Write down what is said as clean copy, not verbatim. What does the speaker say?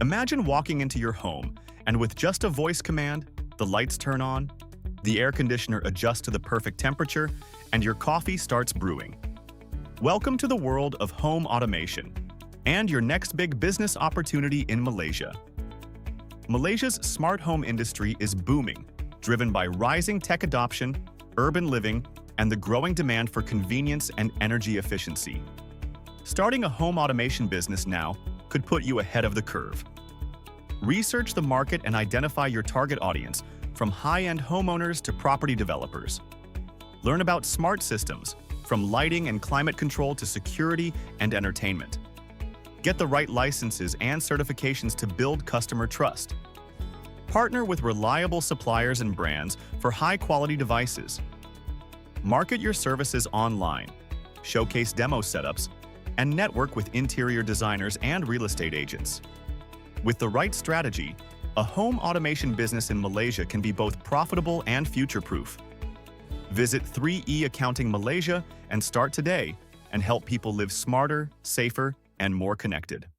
Imagine walking into your home, and with just a voice command, the lights turn on, the air conditioner adjusts to the perfect temperature, and your coffee starts brewing. Welcome to the world of home automation and your next big business opportunity in Malaysia. Malaysia's smart home industry is booming, driven by rising tech adoption, urban living, and the growing demand for convenience and energy efficiency. Starting a home automation business now could put you ahead of the curve. Research the market and identify your target audience, from high-end homeowners to property developers. Learn about smart systems, from lighting and climate control to security and entertainment. Get the right licenses and certifications to build customer trust. Partner with reliable suppliers and brands for high-quality devices. Market your services online, showcase demo setups, and network with interior designers and real estate agents. With the right strategy, a home automation business in Malaysia can be both profitable and future-proof. Visit 3E Accounting Malaysia and start today and help people live smarter, safer, and more connected.